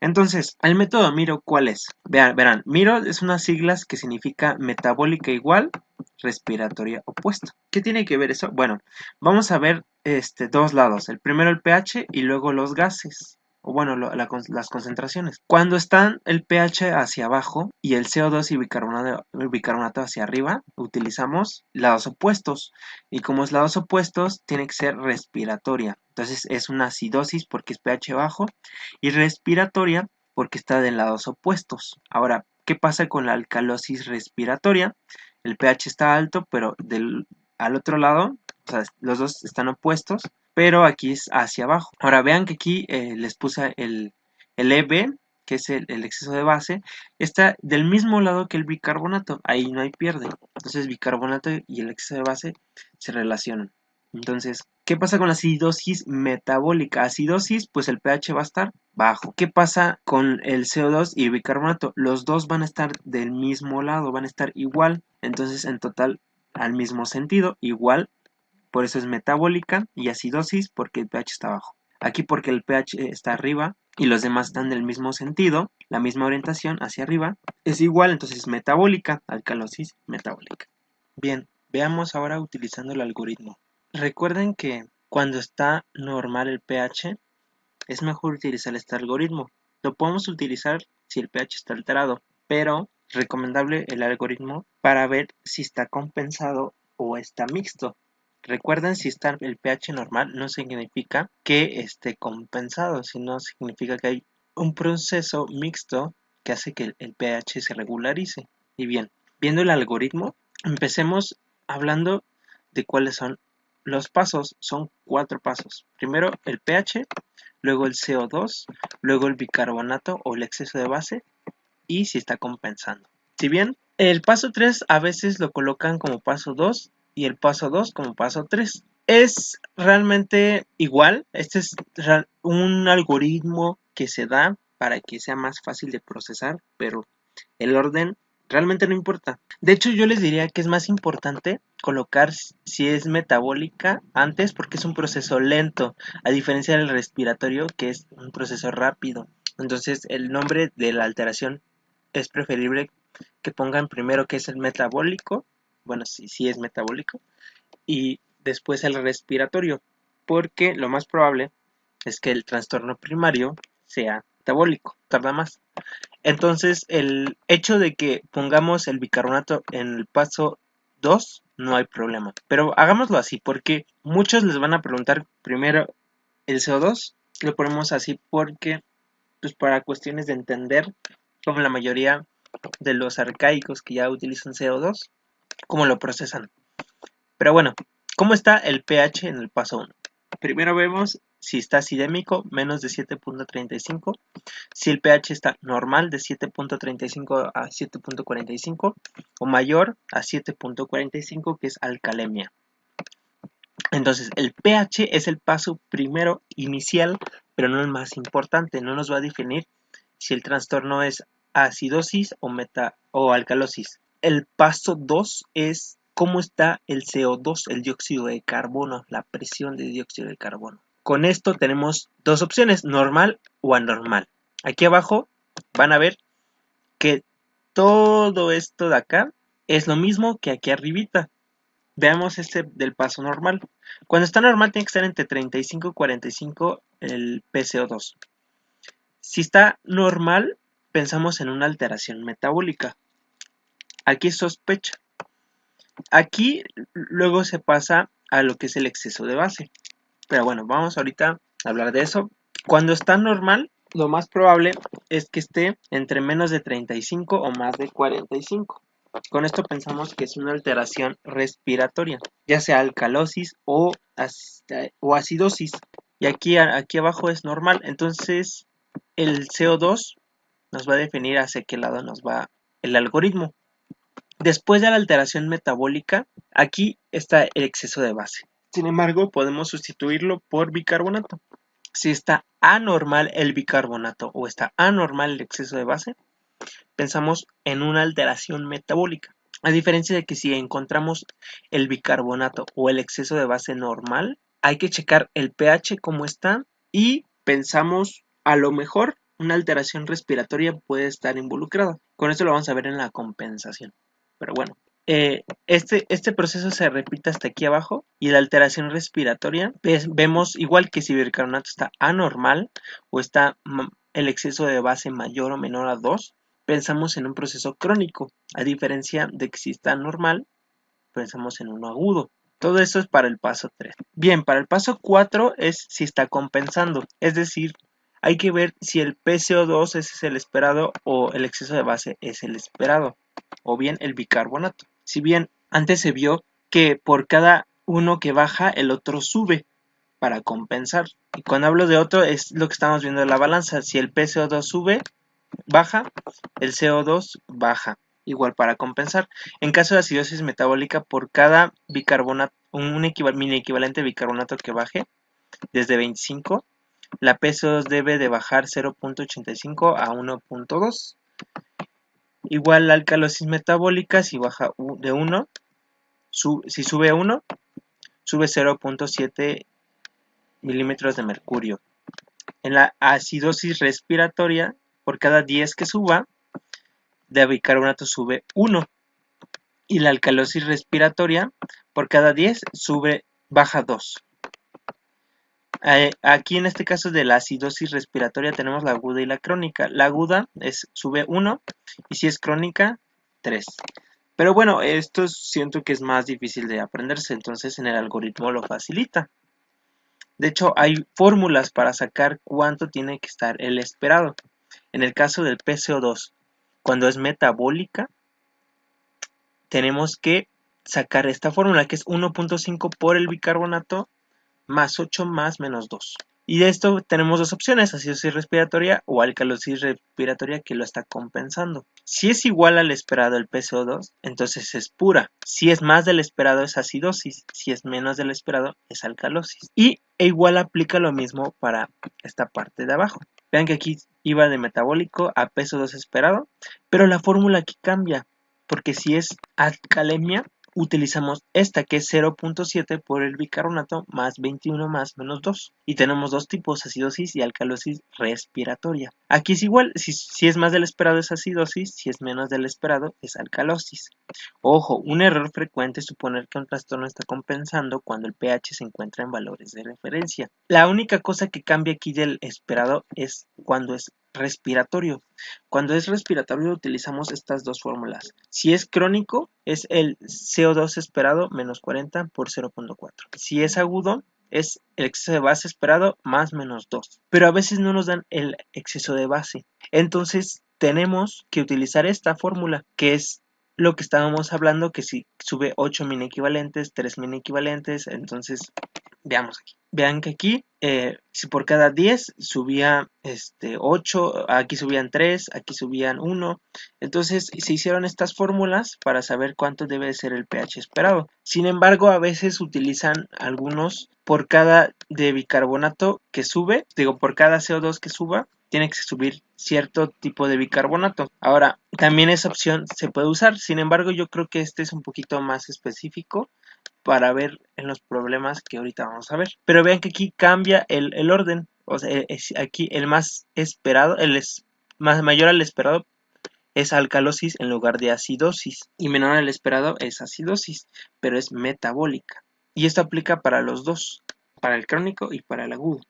Entonces, el método Miro, ¿cuál es? Verán, Miro es unas siglas que significa metabólica igual, respiratoria opuesta. ¿Qué tiene que ver eso? Bueno, vamos a ver dos lados. El primero el pH y luego los gases. O bueno, las concentraciones. Cuando están el pH hacia abajo y el CO2 y bicarbonato hacia arriba, utilizamos lados opuestos. Y como es lados opuestos, tiene que ser respiratoria. Entonces es una acidosis porque es pH bajo y respiratoria porque está de lados opuestos. Ahora, ¿qué pasa con la alcalosis respiratoria? El pH está alto, pero al otro lado, o sea, los dos están opuestos, pero aquí es hacia abajo. Ahora, vean que aquí les puse el EB, que es el exceso de base, está del mismo lado que el bicarbonato, ahí no hay pierde. Entonces, bicarbonato y el exceso de base se relacionan. Entonces, ¿qué pasa con la acidosis metabólica? Acidosis, pues el pH va a estar bajo. ¿Qué pasa con el CO2 y el bicarbonato? Los dos van a estar del mismo lado, van a estar igual. Entonces, en total, al mismo sentido, igual. Por eso es metabólica y acidosis porque el pH está bajo. Aquí porque el pH está arriba y los demás están del mismo sentido, la misma orientación hacia arriba, es igual, entonces es metabólica, alcalosis metabólica. Bien, veamos ahora utilizando el algoritmo. Recuerden que cuando está normal el pH, es mejor utilizar este algoritmo. Lo podemos utilizar si el pH está alterado, pero recomendable el algoritmo para ver si está compensado o está mixto. Recuerden, si está el pH normal no significa que esté compensado, sino significa que hay un proceso mixto que hace que el pH se regularice. Y bien, viendo el algoritmo, empecemos hablando de cuáles son los pasos. Son 4 pasos. Primero el pH, luego el CO2, luego el bicarbonato o el exceso de base y si está compensando. Si bien el paso 3 a veces lo colocan como paso 2 y el paso 2 como paso 3. Es realmente igual, este es un algoritmo que se da para que sea más fácil de procesar, pero el orden realmente no importa. De hecho, yo les diría que es más importante colocar si es metabólica antes porque es un proceso lento, a diferencia del respiratorio que es un proceso rápido. Entonces, el nombre de la alteración es preferible que pongan primero que es el metabólico, bueno, si es metabólico, y después el respiratorio, porque lo más probable es que el trastorno primario sea metabólico, tarda más. Entonces, el hecho de que pongamos el bicarbonato en el paso 2 no hay problema. Pero hagámoslo así, porque muchos les van a preguntar primero el CO2. Lo ponemos así porque, pues para cuestiones de entender, como la mayoría de los arcaicos que ya utilizan CO2, cómo lo procesan. Pero bueno, ¿cómo está el pH en el paso 1? Primero vemos si está acidémico, menos de 7.35, si el pH está normal de 7.35 a 7.45 o mayor a 7.45, que es alcalemia. Entonces, el pH es el paso primero inicial, pero no el más importante. No nos va a definir si el trastorno es acidosis o alcalosis. El paso 2 es cómo está el CO2, el dióxido de carbono, la presión de dióxido de carbono. Con esto tenemos dos opciones, normal o anormal. Aquí abajo van a ver que todo esto de acá es lo mismo que aquí arribita. Veamos este del paso normal. Cuando está normal tiene que estar entre 35 y 45 el PCO2. Si está normal, pensamos en una alteración metabólica. Aquí es sospecha. Aquí luego se pasa a lo que es el exceso de base. Pero bueno, vamos ahorita a hablar de eso. Cuando está normal, lo más probable es que esté entre menos de 35 o más de 45. Con esto pensamos que es una alteración respiratoria, ya sea alcalosis o acidosis. Y aquí abajo es normal. Entonces, el CO2 nos va a definir hacia qué lado nos va el algoritmo. Después de la alteración metabólica, aquí está el exceso de base. Sin embargo, podemos sustituirlo por bicarbonato. Si está anormal el bicarbonato o está anormal el exceso de base, pensamos en una alteración metabólica. A diferencia de que si encontramos el bicarbonato o el exceso de base normal, hay que checar el pH cómo está y pensamos a lo mejor una alteración respiratoria puede estar involucrada. Con esto lo vamos a ver en la compensación. Pero bueno, este proceso se repite hasta aquí abajo y la alteración respiratoria vemos igual que si el bicarbonato está anormal o está el exceso de base mayor o menor a 2, pensamos en un proceso crónico, a diferencia de que si está normal, pensamos en uno agudo. Todo eso es para el paso 3. Bien, para el paso 4 es si está compensando, es decir, hay que ver si el PCO2 es el esperado o el exceso de base es el esperado, o bien el bicarbonato. Si bien antes se vio que por cada uno que baja, el otro sube para compensar. Y cuando hablo de otro es lo que estamos viendo en la balanza. Si el PCO2 sube, baja, el CO2 baja, igual para compensar. En caso de acidosis metabólica, por cada bicarbonato, un mini equivalente de bicarbonato que baje, desde 25, la PCO2 debe de bajar 0.85 a 1.2. Igual la alcalosis metabólica, si baja de 1, si sube 1, sube 0.7 milímetros de mercurio. En la acidosis respiratoria, por cada 10 que suba, de bicarbonato sube 1 y la alcalosis respiratoria por cada 10 baja 2. Aquí en este caso de la acidosis respiratoria tenemos la aguda y la crónica. La aguda sube 1 y si es crónica 3. Pero bueno, esto siento que es más difícil de aprenderse, entonces en el algoritmo lo facilita. De hecho, hay fórmulas para sacar cuánto tiene que estar el esperado. En el caso del PCO2, cuando es metabólica, tenemos que sacar esta fórmula que es 1.5 por el bicarbonato más 8 más menos 2. Y de esto tenemos dos opciones, acidosis respiratoria o alcalosis respiratoria que lo está compensando. Si es igual al esperado el PCO2, entonces es pura. Si es más del esperado es acidosis, si es menos del esperado es alcalosis. Y igual aplica lo mismo para esta parte de abajo. Vean que aquí iba de metabólico a PCO2 esperado, pero la fórmula aquí cambia, porque si es alcalemia, utilizamos esta que es 0.7 por el bicarbonato más 21 más menos 2. Y tenemos dos tipos, acidosis y alcalosis respiratoria. Aquí es igual, si es más del esperado es acidosis, si es menos del esperado es alcalosis. Ojo, un error frecuente es suponer que un trastorno está compensando cuando el pH se encuentra en valores de referencia. La única cosa que cambia aquí del esperado es cuando es respiratorio. Cuando es respiratorio utilizamos estas dos fórmulas. Si es crónico es el CO2 esperado menos 40 por 0.4. Si es agudo es el exceso de base esperado más menos 2. Pero a veces no nos dan el exceso de base. Entonces tenemos que utilizar esta fórmula que es lo que estábamos hablando, que si sube 8 mini equivalentes, 3 mini equivalentes, entonces veamos aquí. Vean que aquí, si por cada 10 subía 8, aquí subían 3, aquí subían 1. Entonces se hicieron estas fórmulas para saber cuánto debe ser el pH esperado. Sin embargo, a veces utilizan algunos por cada de bicarbonato que sube, digo, por cada CO2 que suba, tiene que subir cierto tipo de bicarbonato. Ahora, también esa opción se puede usar, sin embargo, yo creo que este es un poquito más específico para ver en los problemas que ahorita vamos a ver. Pero vean que aquí cambia el orden. O sea, aquí el más esperado, más mayor al esperado es alcalosis en lugar de acidosis. Y menor al esperado es acidosis, pero es metabólica. Y esto aplica para los dos, para el crónico y para el agudo.